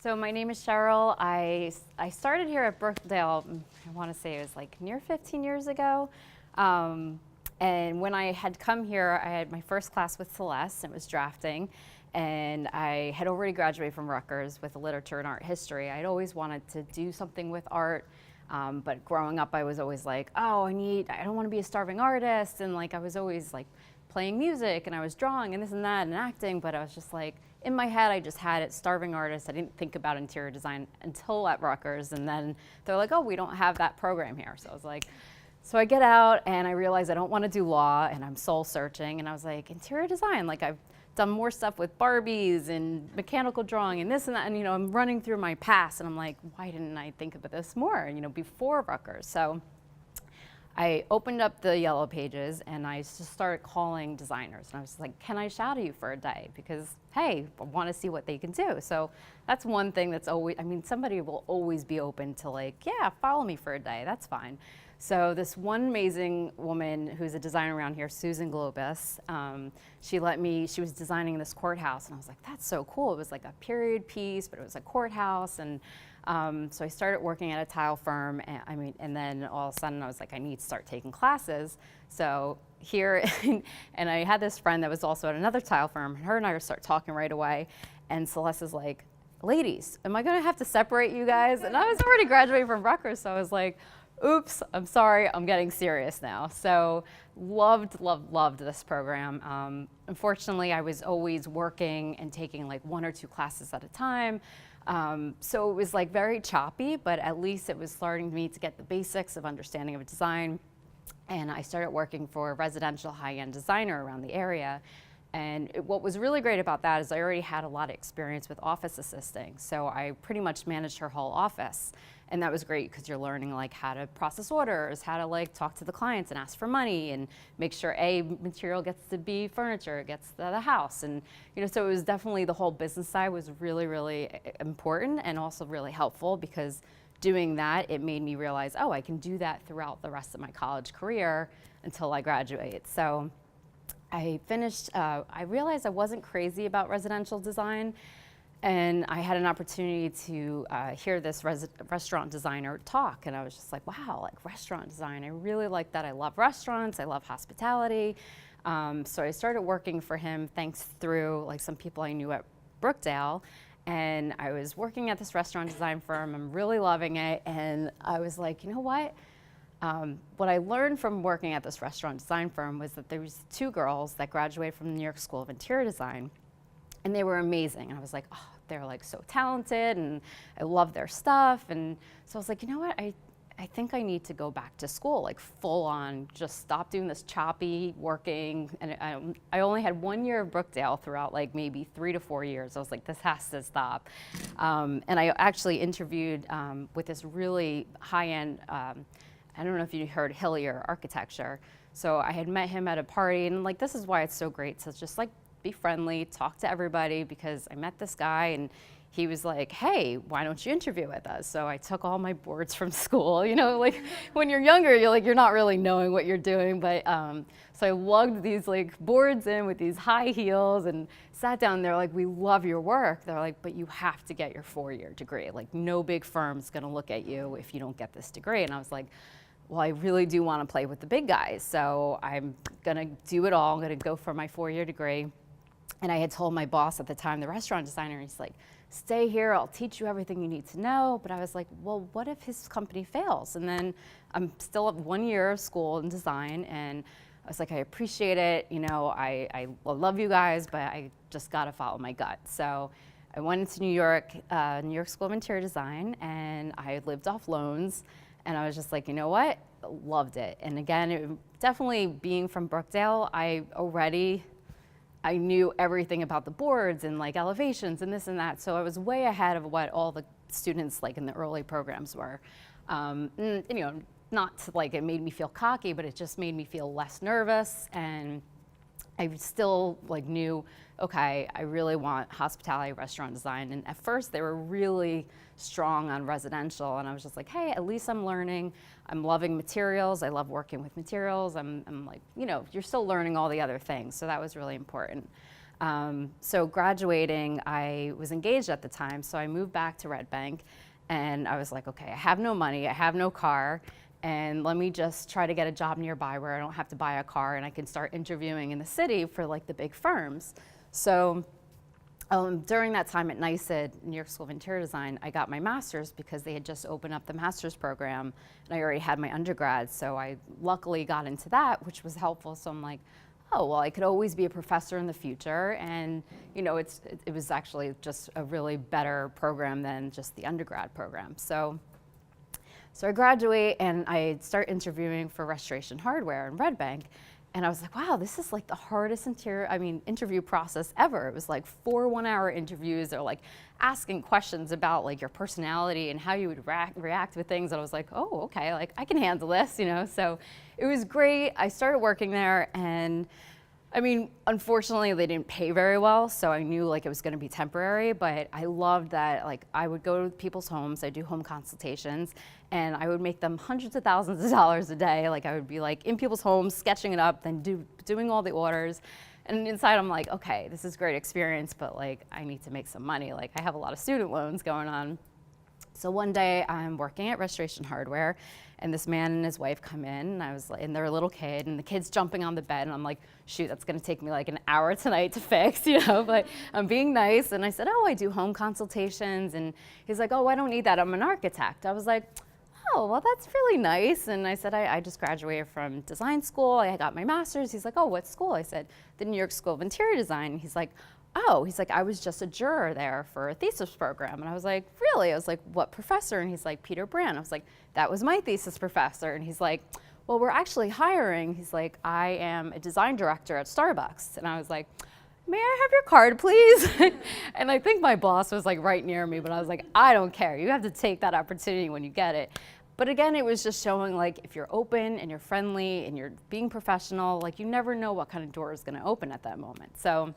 So my name is Sheryl. I started here at Brookdale, I want to say it was like near 15 years ago. And when I had come here, I had my first class with Celeste, and it was drafting. And I had already graduated from Rutgers with a literature and art history. I'd always wanted to do something with art. But growing up, I was always like, oh, I don't want to be a starving artist. And like, I was always like playing music, and I was drawing and this and that and acting, but I was just like, in my head, I just had it, starving artist. I didn't think about interior design until at Rutgers. And then they're like, oh, we don't have that program here. So I was like, so I get out and I realize I don't want to do law, and I'm soul searching. And I was like, interior design, like I've done more stuff with Barbies and mechanical drawing and this and that. And, I'm running through my past, and I'm like, why didn't I think about this more, before Rutgers? So I opened up the yellow pages and I just started calling designers. And I was like, can I shadow you for a day? Because, hey, I want to see what they can do. So that's one thing that's always, somebody will always be open to like, yeah, follow me for a day. That's fine. So this one amazing woman who's a designer around here, Susan Globus, she was designing this courthouse. And I was like, that's so cool. It was like a period piece, but it was a courthouse. And so I started working at a tile firm, and then all of a sudden I was like, I need to start taking classes. So here, and I had this friend that was also at another tile firm, and her and I start talking right away. And Celeste is like, ladies, am I gonna have to separate you guys? And I was already graduating from Rutgers, so I was like, oops, I'm sorry, I'm getting serious now. So loved this program. Unfortunately, I was always working and taking like 1 or 2 classes at a time. So it was like very choppy, but at least it was starting me to get the basics of understanding of design. And I started working for a residential high-end designer around the area. And what was really great about that is I already had a lot of experience with office assisting. So I pretty much managed her whole office. And that was great because you're learning like how to process orders, how to like talk to the clients and ask for money and make sure material gets to be furniture, gets to the house. And so it was definitely, the whole business side was really, really important and also really helpful, because doing that, it made me realize, oh, I can do that throughout the rest of my college career until I graduate. So I finished, I realized I wasn't crazy about residential design. And I had an opportunity to hear this restaurant designer talk, and I was just like, wow, like restaurant design, I really like that. I love restaurants, I love hospitality. So I started working for him thanks through like some people I knew at Brookdale, and I was working at this restaurant design firm. I'm really loving it, and I was like, you know what? What I learned from working at this restaurant design firm was that there was 2 girls that graduated from the New York School of Interior Design. And they were amazing. And I was like, oh, they're like so talented, and I love their stuff. And so I was like, you know what? I think I need to go back to school, like full on, just stop doing this choppy working. And I only had 1 year of Brookdale throughout like maybe 3 to 4 years. I was like, this has to stop. And I actually interviewed with this really high-end, I don't know if you heard Hillier Architecture. So I had met him at a party, and like, this is why it's so great to just like be friendly, talk to everybody, because I met this guy and he was like, hey, why don't you interview with us? So I took all my boards from school. Like when you're younger, you're not really knowing what you're doing. But so I lugged these like boards in with these high heels and sat down there like, we love your work. They're like, but you have to get your 4-year degree. Like no big firm's gonna look at you if you don't get this degree. And I was like, well, I really do want to play with the big guys. So I'm gonna do it all. I'm gonna go for my 4-year degree. And I had told my boss at the time, the restaurant designer, he's like, stay here, I'll teach you everything you need to know. But I was like, well, what if his company fails? And then I'm still at 1 year of school in design, and I was like, I appreciate it. I love you guys, but I just gotta follow my gut. So I went into New York School of Interior Design, and I lived off loans. And I was just like, you know what? Loved it. And again, definitely being from Brookdale, I knew everything about the boards and like elevations and this and that. So I was way ahead of what all the students like in the early programs were. Not to, like, it made me feel cocky, but it just made me feel less nervous. And I still like knew, okay, I really want hospitality, restaurant design. And at first they were really strong on residential, and I was just like, hey, at least I'm learning. I'm loving materials. I love working with materials. I'm like, you're still learning all the other things. So that was really important. So graduating, I was engaged at the time, so I moved back to Red Bank, and I was like, okay, I have no money, I have no car, and let me just try to get a job nearby where I don't have to buy a car and I can start interviewing in the city for like the big firms. So during that time at NYSID, New York School of Interior Design, I got my master's because they had just opened up the master's program and I already had my undergrad. So I luckily got into that, which was helpful. So I'm like, oh, well, I could always be a professor in the future. And you know, it was actually just a really better program than just the undergrad program. So I graduate and I start interviewing for Restoration Hardware in Red Bank. And I was like, wow, this is like the hardest interview process ever. It was like 4 one-hour interviews. They're like asking questions about like your personality and how you would react with things. And I was like, oh, okay, like I can handle this, you know? So it was great. I started working there, and I mean, unfortunately, they didn't pay very well, so I knew like it was going to be temporary, but I loved that like I would go to people's homes, I do home consultations, and I would make them hundreds of thousands of dollars a day. Like I would be like in people's homes, sketching it up, then doing all the orders. And inside I'm like, okay, this is a great experience, but like I need to make some money. Like I have a lot of student loans going on. So one day I'm working at Restoration Hardware, and this man and his wife come in, and they're a little kid, and the kid's jumping on the bed, and I'm like, shoot, that's gonna take me like an hour tonight to fix, you know, but I'm being nice. And I said, oh, I do home consultations. And he's like, oh, I don't need that, I'm an architect. I was like, oh, well, that's really nice. And I said, I just graduated from design school, I got my master's. He's like, oh, what school? I said, the New York School of Interior Design. He's like, oh, he's like, I was just a juror there for a thesis program. And I was like, really? I was like, what professor? And he's like, Peter Brand. I was like, that was my thesis professor. And he's like, well, we're actually hiring. He's like, I am a design director at Starbucks. And I was like, may I have your card, please? And I think my boss was like right near me, but I was like, I don't care. You have to take that opportunity when you get it. But again, it was just showing like if you're open and you're friendly and you're being professional, like you never know what kind of door is gonna open at that moment. So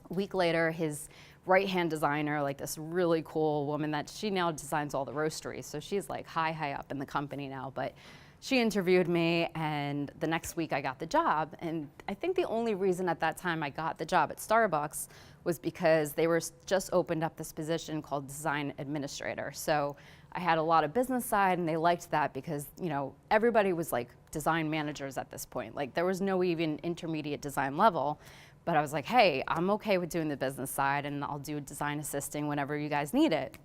a week later, his right-hand designer, like this really cool woman that she now designs all the roasteries. So she's like high up in the company now, but she interviewed me, and the next week I got the job. And I think the only reason at that time I got the job at Starbucks was because they were just opened up this position called design administrator. So I had a lot of business side, and they liked that because, you know, everybody was like design managers at this point. Like there was no even intermediate design level. But I was like, hey, I'm okay with doing the business side, and I'll do design assisting whenever you guys need it.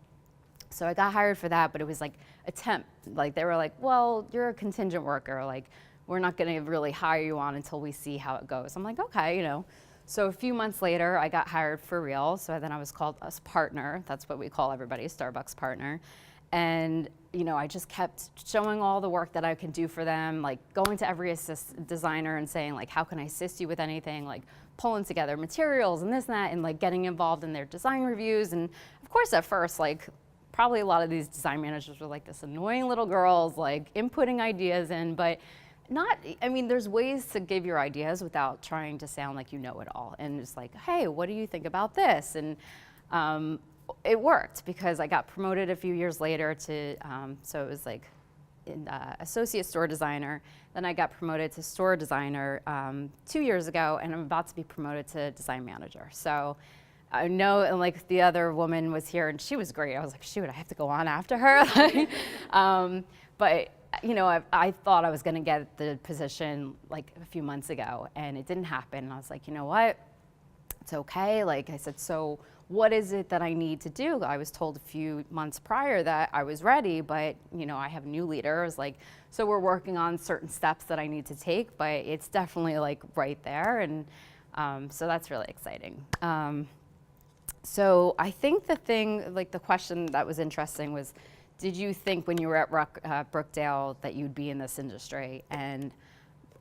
So I got hired for that, but it was like a temp. Like they were like, well, you're a contingent worker. Like we're not gonna really hire you on until we see how it goes. I'm like, okay, you know. So a few months later, I got hired for real. So then I was called a partner. That's what we call everybody, a Starbucks partner. And you know, I just kept showing all the work that I could do for them, like going to every designer and saying like, how can I assist you with anything, like pulling together materials and this and that, and like getting involved in their design reviews. And of course at first, like probably a lot of these design managers were like this annoying little girls, like inputting ideas in, but I mean, there's ways to give your ideas without trying to sound like you know it all. And it's like, hey, what do you think about this? And it worked because I got promoted a few years later to, so it was like associate store designer. Then I got promoted to store designer 2 years ago, and I'm about to be promoted to design manager. So I know, and like the other woman was here and she was great. I was like, shoot, I have to go on after her. But you know, I thought I was gonna get the position like a few months ago, and it didn't happen. And I was like, you know what? It's okay. Like I said, so what is it that I need to do? I was told a few months prior that I was ready, but you know, I have a new leader. I was like, so we're working on certain steps that I need to take, but it's definitely like right there. And so that's really exciting. So I think the thing, like the question that was interesting was, did you think when you were at Brookdale that you'd be in this industry? And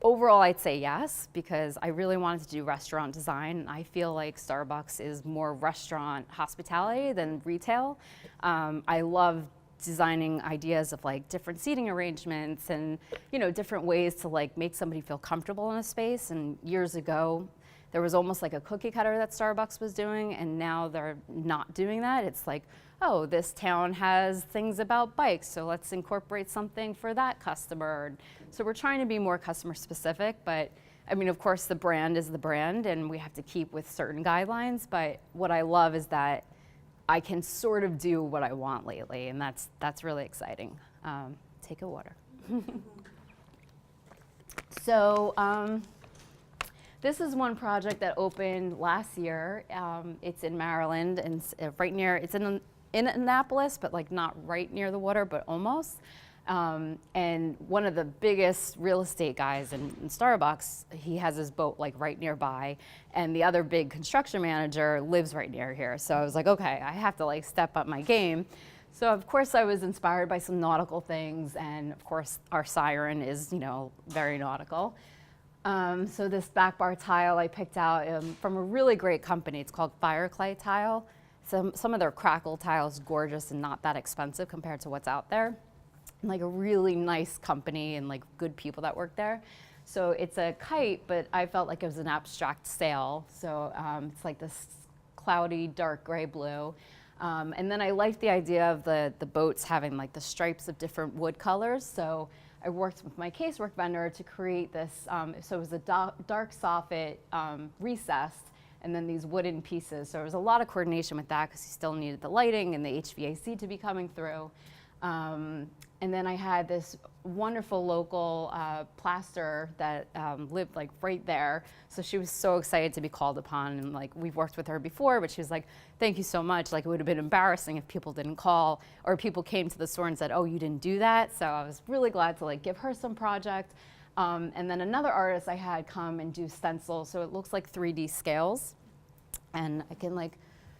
overall, I'd say yes, because I really wanted to do restaurant design. I feel like Starbucks is more restaurant hospitality than retail. I love designing ideas of like different seating arrangements and, you know, different ways to like make somebody feel comfortable in a space. And years ago, there was almost like a cookie cutter that Starbucks was doing, and now they're not doing that. It's like, oh, this town has things about bikes, so let's incorporate something for that customer. So we're trying to be more customer specific, but I mean, of course, the brand is the brand, and we have to keep with certain guidelines, but what I love is that I can sort of do what I want lately, and that's really exciting. Take a water. So this is one project that opened last year. It's in Maryland, and right near, it's in Annapolis, but like not right near the water, but almost. And one of the biggest real estate guys in Starbucks, he has his boat like right nearby, and the other big construction manager lives right near here. So I was like, okay, I have to like step up my game. So of course I was inspired by some nautical things, and of course our siren is, you know, very nautical. So this back bar tile I picked out from a really great company. It's called Fireclay Tile. Some of their crackle tiles, gorgeous and not that expensive compared to what's out there. Like a really nice company and like good people that work there. So it's a kite, but I felt like it was an abstract sail. So it's like this cloudy, dark gray blue. And then I liked the idea of the boats having like the stripes of different wood colors. So I worked with my casework vendor to create this. So it was a dark soffit recessed, and then these wooden pieces. So there was a lot of coordination with that because you still needed the lighting and the HVAC to be coming through. And then I had this wonderful local plaster that lived like right there. So she was so excited to be called upon, and like we've worked with her before, but she was like, thank you so much. Like it would have been embarrassing if people didn't call, or people came to the store and said, oh, you didn't do that. So I was really glad to like give her some project. And then another artist I had come and do stencils. So it looks like 3D scales. And I can like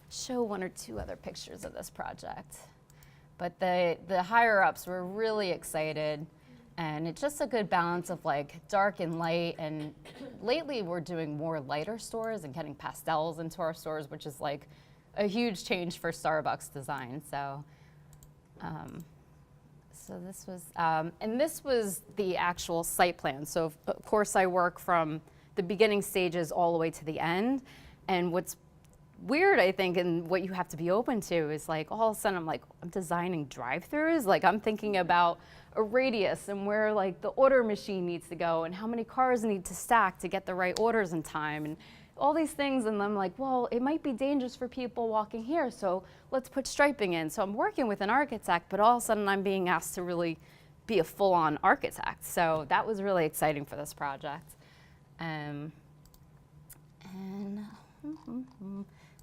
show one or two other pictures of this project. But the higher ups were really excited, and it's just a good balance of like dark and light. And lately we're doing more lighter stores and getting pastels into our stores, which is like a huge change for Starbucks design. So, so this was, and this was the actual site plan. So of course I work from the beginning stages all the way to the end. And what's weird, I think, and what you have to be open to is like all of a sudden I'm designing drive-throughs. Like I'm thinking about a radius and where like the order machine needs to go and how many cars need to stack to get the right orders in time and all these things. And I'm like, well, it might be dangerous for people walking here, so let's put striping in. So I'm working with an architect, but all of a sudden I'm being asked to really be a full-on architect. So that was really exciting for this project.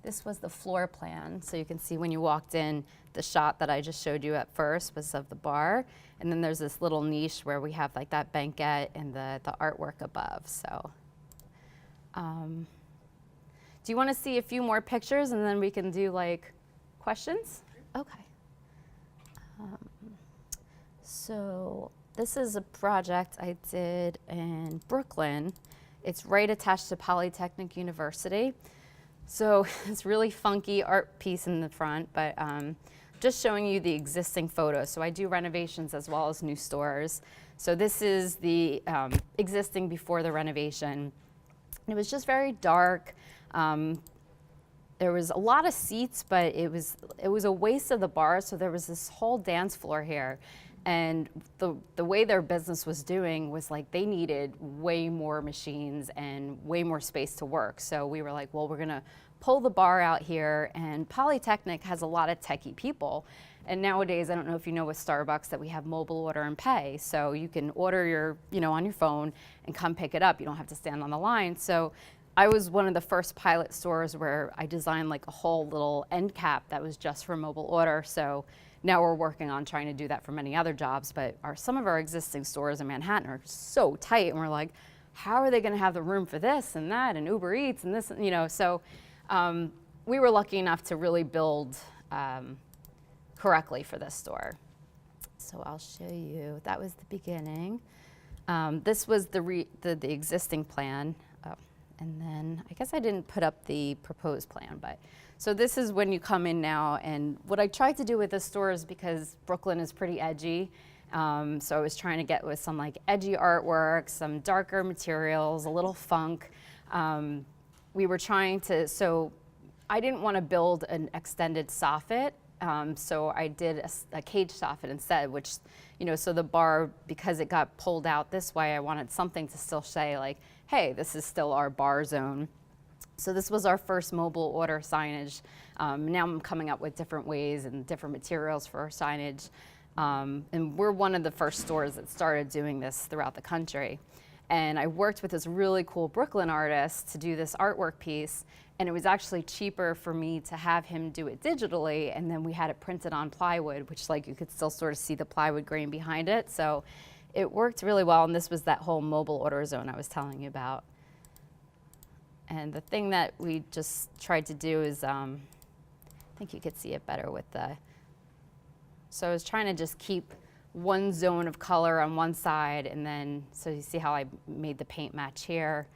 This was the floor plan. So you can see when you walked in, the shot that I just showed you at first was of the bar. And then there's this little niche where we have like that banquette and the artwork above. So do you want to see a few more pictures and then we can do like questions? Okay. So this is a project I did in Brooklyn. It's right attached to Polytechnic University. So it's really funky art piece in the front, but just showing you the existing photos. So I do renovations as well as new stores. So this is the existing before the renovation. It was just very dark. There was a lot of seats, but it was a waste of the bar. So there was this whole dance floor here. And the way their business was doing was like they needed way more machines and way more space to work. So we were like, well, we're gonna pull the bar out here, and Polytechnic has a lot of techie people. And nowadays, I don't know if you know with Starbucks that we have mobile order and pay. So you can order your, on your phone and come pick it up. You don't have to stand on the line. So I was one of the first pilot stores where I designed like a whole little end cap that was just for mobile order. So now we're working on trying to do that for many other jobs, but some of our existing stores in Manhattan are so tight, and we're like, how are they going to have the room for this and that and Uber Eats and this, So we were lucky enough to really build correctly for this store. So I'll show you. That was the beginning. This was the existing plan. And then I guess I didn't put up the proposed plan, but so this is when you come in now. And what I tried to do with this store is because Brooklyn is pretty edgy. So I was trying to get with some like edgy artwork, some darker materials, a little funk. We were trying to, so I didn't want to build an extended soffit. So I did a cage soffit instead, which, so the bar, because it got pulled out this way, I wanted something to still say like, hey, this is still our bar zone. So this was our first mobile order signage. Now I'm coming up with different ways and different materials for our signage. And we're one of the first stores that started doing this throughout the country. And I worked with this really cool Brooklyn artist to do this artwork piece. And it was actually cheaper for me to have him do it digitally, and then we had it printed on plywood, which like you could still sort of see the plywood grain behind it. So it worked really well, and this was that whole mobile order zone I was telling you about. And the thing that we just tried to do is, I think you could see it better with the, so I was trying to just keep one zone of color on one side, and then, so you see how I made the paint match here.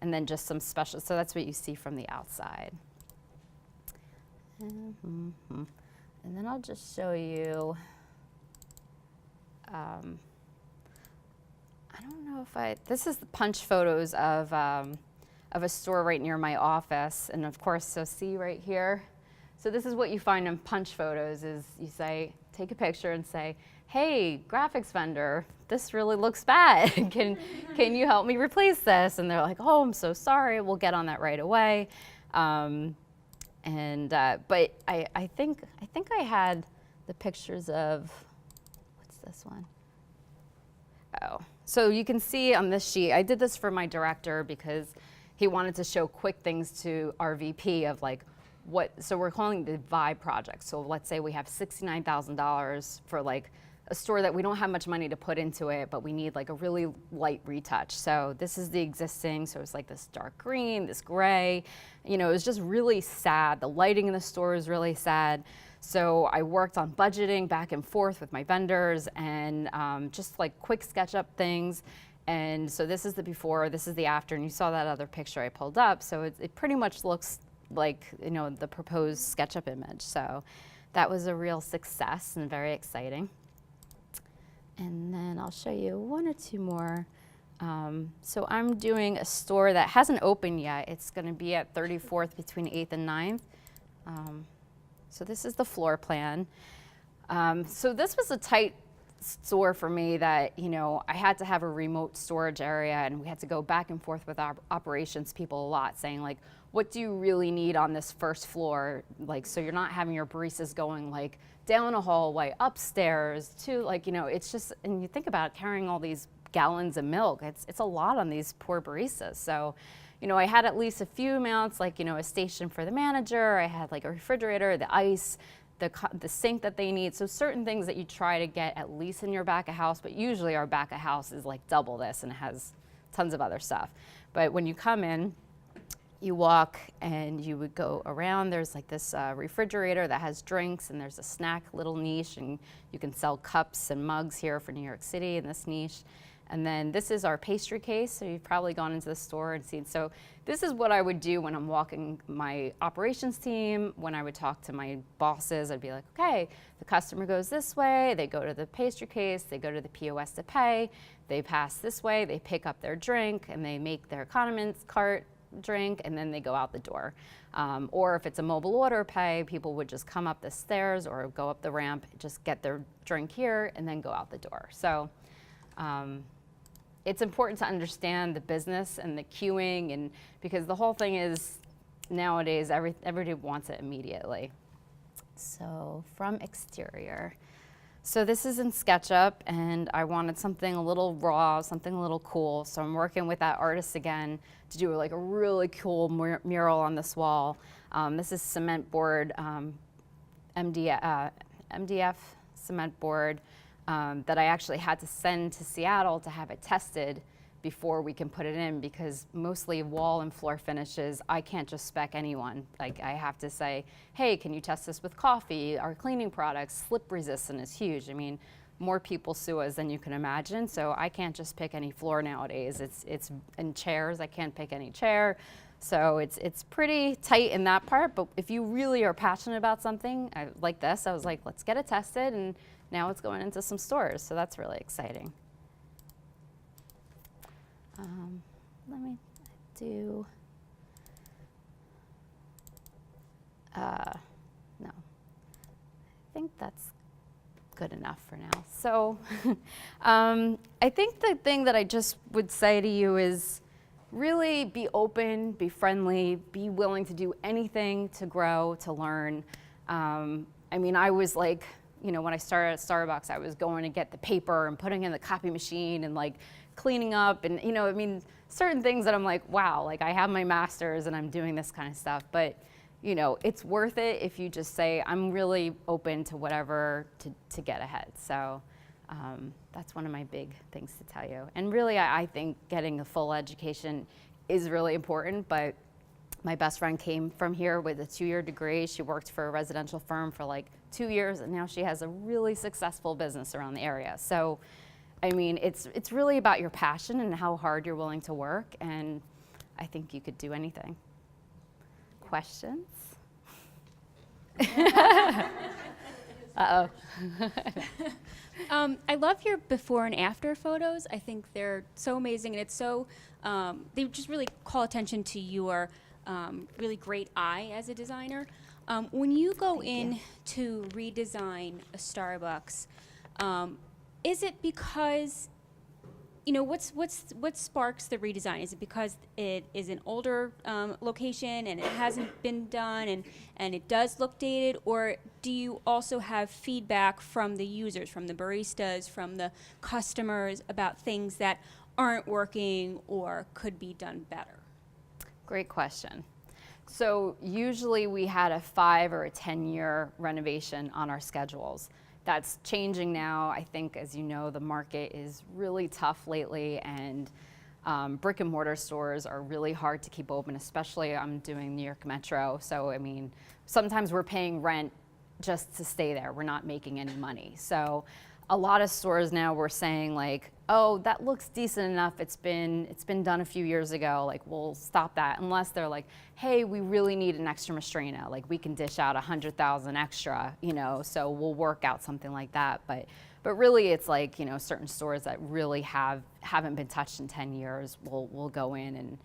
And then just some special, so that's what you see from the outside. And then I'll just show you, I don't know if this is the punch photos of a store right near my office. And of course, so see right here. So this is what you find in punch photos is you say, take a picture and say, hey, graphics vendor, this really looks bad. Can you help me replace this? And they're like, oh, I'm so sorry. We'll get on that right away. But I think I had the pictures of, what's this one? Oh, so you can see on this sheet, I did this for my director because he wanted to show quick things to our VP of like, so we're calling it the Vibe project. So let's say we have $69,000 for like a store that we don't have much money to put into it, but we need like a really light retouch. So this is the existing, so it's like this dark green, this gray. You know, it was just really sad. The lighting in the store is really sad. So I worked on budgeting back and forth with my vendors and just like quick SketchUp things. And so this is the before, this is the after, and you saw that other picture I pulled up. So it pretty much looks like, you know, the proposed SketchUp image. So that was a real success and very exciting. And then I'll show you one or two more. So I'm doing a store that hasn't opened yet. It's going to be at 34th between 8th and 9th. So this is the floor plan. So this was a tight store for me that, you know, I had to have a remote storage area, and we had to go back and forth with our operations people a lot saying like, what do you really need on this first floor? Like, so you're not having your baristas going like down a hallway, upstairs to like, you know, it's just, and you think about carrying all these gallons of milk, it's a lot on these poor baristas. So, you know, I had at least a few amounts, like, you know, a station for the manager, I had like a refrigerator, the ice, the sink that they need. So certain things that you try to get at least in your back of house, but usually our back of house is like double this and it has tons of other stuff. But when you come in, you walk and you would go around, there's like this refrigerator that has drinks, and there's a snack little niche, and you can sell cups and mugs here for New York City in this niche. And then this is our pastry case, so you've probably gone into the store and seen. So this is what I would do when I'm walking my operations team. When I would talk to my bosses, I'd be like, okay, the customer goes this way, they go to the pastry case, they go to the POS to pay, they pass this way, they pick up their drink, and they make their condiments cart drink, and then they go out the door. Or if it's a mobile order pay, people would just come up the stairs or go up the ramp, just get their drink here, and then go out the door. So it's important to understand the business and the queuing, and because the whole thing is nowadays everybody wants it immediately. So from exterior. So this is in SketchUp, and I wanted something a little raw, something a little cool. So I'm working with that artist again to do like a really cool mural on this wall. This is cement board, MDF cement board that I actually had to send to Seattle to have it tested before we can put it in, because mostly wall and floor finishes, I can't just spec anyone. Like, I have to say, hey, can you test this with coffee? Our cleaning products, slip resistant is huge. I mean, more people sue us than you can imagine, so I can't just pick any floor nowadays. It's in chairs, I can't pick any chair. So it's pretty tight in that part, but if you really are passionate about something like this, I was like, let's get it tested, and now it's going into some stores, so that's really exciting. Let me do, no, I think that's good enough for now. So I think the thing that I just would say to you is, really be open, be friendly, be willing to do anything to grow, to learn. I mean, I was like, you know, when I started at Starbucks, I was going to get the paper and putting in the copy machine and like cleaning up and, you know, I mean, certain things that I'm like, wow, like I have my master's and I'm doing this kind of stuff. But, you know, it's worth it if you just say, I'm really open to whatever to get ahead. So that's one of my big things to tell you. And really, I think getting a full education is really important, but my best friend came from here with a 2-year degree. She worked for a residential firm for like 2 years, and now she has a really successful business around the area. So, I mean, it's really about your passion and how hard you're willing to work, and I think you could do anything. Questions? Uh-oh. I love your before and after photos. I think they're so amazing, and it's so, they just really call attention to your really great eye as a designer. When you go in to redesign a Starbucks, is it because, you know, what sparks the redesign? Is it because it is an older location and it hasn't been done and it does look dated, or do you also have feedback from the users, from the baristas, from the customers about things that aren't working or could be done better? Great question. So usually we had a 5 or a 10-year renovation on our schedules. That's changing now. I think, as you know, the market is really tough lately, and brick and mortar stores are really hard to keep open, especially I'm doing New York Metro. So, I mean, sometimes we're paying rent just to stay there. We're not making any money. So a lot of stores now we're saying like, oh, that looks decent enough. It's been done a few years ago. Like, we'll stop that, unless they're like, hey, we really need an extra Mastrena. Like, we can dish out 100,000 extra, you know, so we'll work out something like that. But really, it's like, you know, certain stores that really haven't been touched in 10 years, we'll go in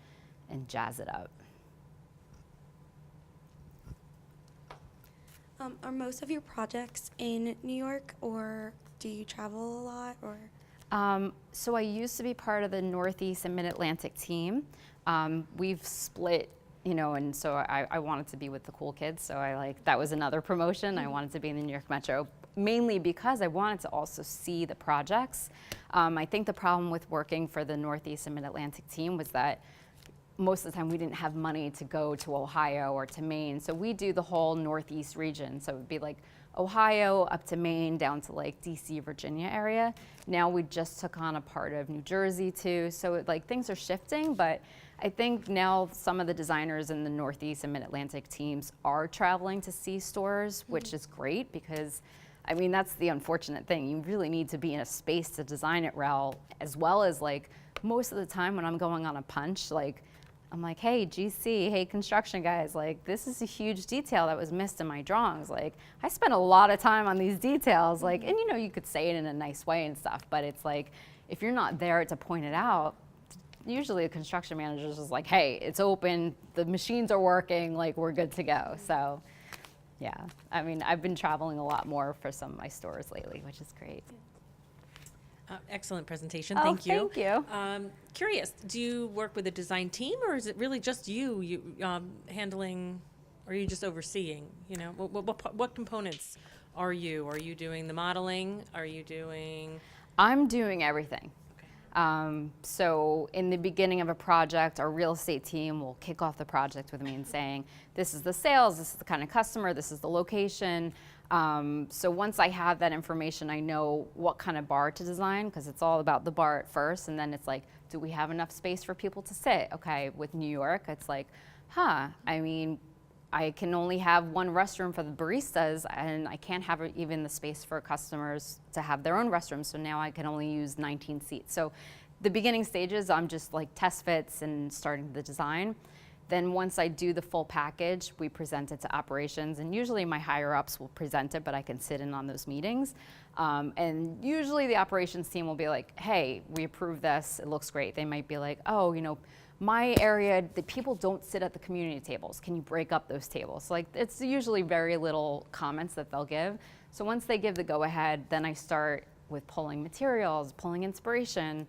and jazz it up. Are most of your projects in New York, or do you travel a lot, or? So I used to be part of the Northeast and Mid-Atlantic team. We've split, you know, and so I wanted to be with the cool kids, so that was another promotion. I wanted to be in the New York Metro, mainly because I wanted to also see the projects. I think the problem with working for the Northeast and Mid-Atlantic team was that most of the time we didn't have money to go to Ohio or to Maine, so we do the whole Northeast region. So it would be like Ohio up to Maine, down to like DC, Virginia area. Now we just took on a part of New Jersey too, so things are shifting, but I think now some of the designers in the Northeast and Mid-Atlantic teams are traveling to see stores, which is great, because I mean, that's the unfortunate thing. You really need to be in a space to design it well, as well as like most of the time when I'm going on a punch, like I'm like, hey, GC, hey, construction guys, like, this is a huge detail that was missed in my drawings. Like, I spent a lot of time on these details, like, and you know, you could say it in a nice way and stuff, but it's like, if you're not there to point it out, usually the construction manager is just like, hey, it's open, the machines are working, like, we're good to go. So, yeah, I mean, I've been traveling a lot more for some of my stores lately, which is great. Excellent presentation. Oh, thank you. Thank you. Curious, do you work with a design team, or is it really just you handling, or are you just overseeing? You know, what components are you? Are you doing the modeling? Are you doing? I'm doing everything. Okay. So in the beginning of a project, our real estate team will kick off the project with me and saying, this is the sales, this is the kind of customer, this is the location. So once I have that information, I know what kind of bar to design, because it's all about the bar at first, and then it's like, do we have enough space for people to sit? Okay, with New York, it's like, I mean, I can only have one restroom for the baristas, and I can't have even the space for customers to have their own restrooms, so now I can only use 19 seats. So the beginning stages, I'm just like test fits and starting the design. Then once I do the full package, we present it to operations, and usually my higher ups will present it, but I can sit in on those meetings. And usually the operations team will be like, hey, we approve this, it looks great. They might be like, oh, you know, my area, the people don't sit at the community tables. Can you break up those tables? Like, it's usually very little comments that they'll give. So once they give the go ahead, then I start with pulling materials, pulling inspiration.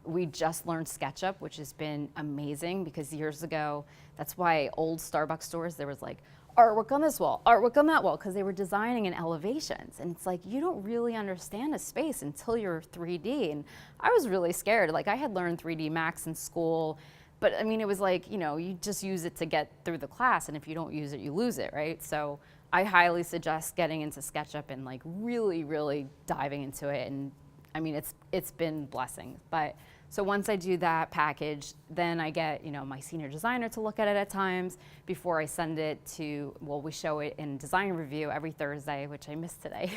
We just learned SketchUp, which has been amazing because years ago, that's why old Starbucks stores, there was like artwork on this wall, artwork on that wall, because they were designing in elevations. And it's like, you don't really understand a space until you're 3D. And I was really scared. Like, I had learned 3D Max in school, but I mean, it was like, you know, you just use it to get through the class, and if you don't use it, you lose it, right? So I highly suggest getting into SketchUp and like really, really diving into it. And I mean, it's been blessing. But so once I do that package, then I get, you know, my senior designer to look at it at times before I send it to, well, we show it in design review every Thursday, which I missed today.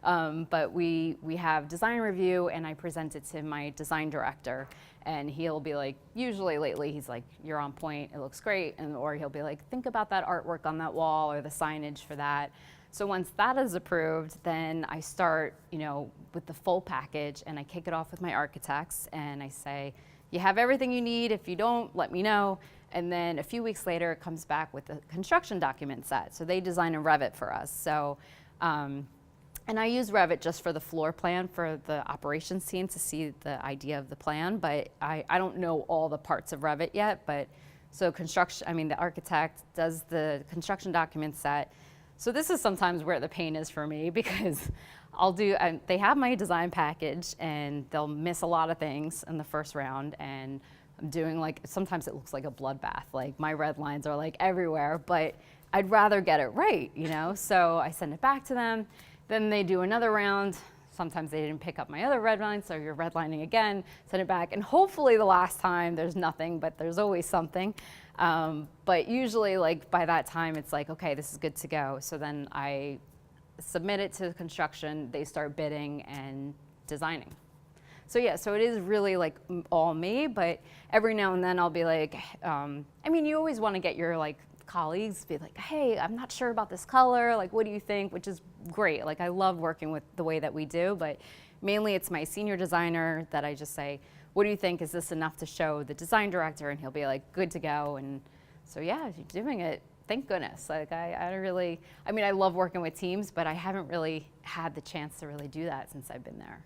But we have design review, and I present it to my design director, and he'll be like, usually lately he's like, you're on point, it looks great. And or he'll be like, think about that artwork on that wall or the signage for that. So once that is approved, then I start, you know, with the full package, and I kick it off with my architects, and I say, you have everything you need. If you don't, let me know. And then a few weeks later, it comes back with the construction document set. So they design in Revit for us. So, and I use Revit just for the floor plan for the operations team to see the idea of the plan, but I don't know all the parts of Revit yet. But so the architect does the construction document set. So this is sometimes where the pain is for me, because they have my design package, and they'll miss a lot of things in the first round, and I'm doing like, sometimes it looks like a bloodbath. Like, my red lines are like everywhere, but I'd rather get it right, you know? So I send it back to them, then they do another round. Sometimes they didn't pick up my other red line, so you're redlining again, send it back, and hopefully the last time there's nothing, but there's always something. But usually, like, by that time, it's like, okay, this is good to go. So then I submit it to construction, they start bidding and designing. So yeah, so it is really like all me, but every now and then I'll be like, I mean, you always want to get your like colleagues, be like, hey, I'm not sure about this color, like, what do you think? Which is great. Like, I love working with the way that we do, but mainly it's my senior designer that I just say, what do you think? Is this enough to show the design director? And he'll be like, good to go. And so yeah, you're doing it. Thank goodness. Like, I mean, I love working with teams, but I haven't really had the chance to really do that since I've been there.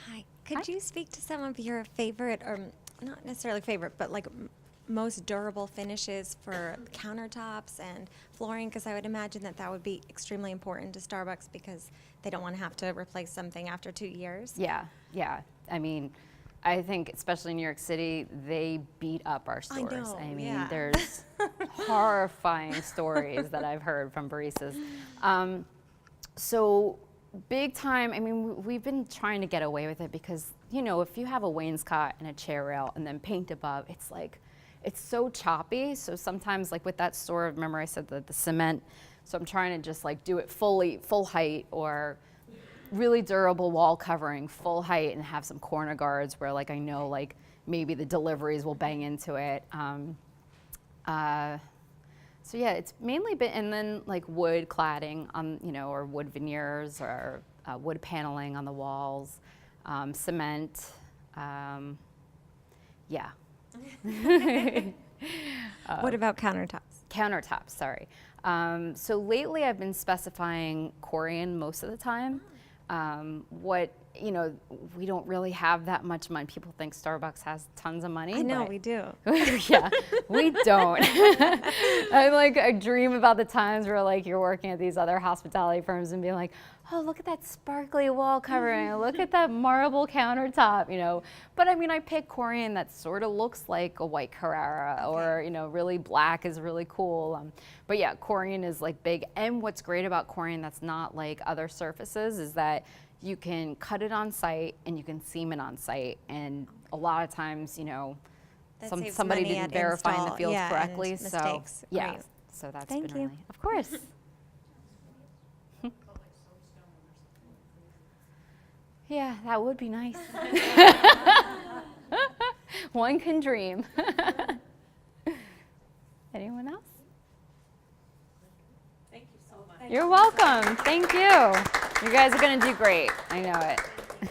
Hi. Could you speak to some of your favorite, or not necessarily favorite, but like most durable finishes for countertops and flooring? Because I would imagine that would be extremely important to Starbucks, because they don't want to have to replace something after 2 years. Yeah. I mean, I think especially in New York City, they beat up our stores. I know, I mean, yeah. there's horrifying stories that I've heard from baristas. So big time, I mean, we've been trying to get away with it because, you know, if you have a wainscot and a chair rail and then paint above, it's like, it's so choppy. So sometimes, like with that store, remember I said the cement, so I'm trying to just like do it full height, or really durable wall covering, full height, and have some corner guards where like I know like maybe the deliveries will bang into it. So yeah, it's mainly been, and then like wood cladding on, you know, or wood veneers, or wood paneling on the walls, cement, yeah. What about countertops? Countertops, sorry. So lately I've been specifying Corian most of the time. You know, we don't really have that much money. People think Starbucks has tons of money. I know, but we do. yeah, we don't. I dream about the times where like you're working at these other hospitality firms and being like, oh, look at that sparkly wall covering, look at that marble countertop, you know. But I mean, I pick Corian that sort of looks like a white Carrara, or, you know, really black is really cool. But yeah, Corian is like big. And what's great about Corian that's not like other surfaces is that you can cut it on site and you can seam it on site. And a lot of times, you know, That somebody saves money didn't at verify in the install, fields yeah, correctly. and So mistakes. yeah, Right. so that's Thank been you. really, of course. Yeah, that would be nice. One can dream. Anyone else? Thank you so much. You're welcome. Thank you. You guys are going to do great. I know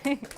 it.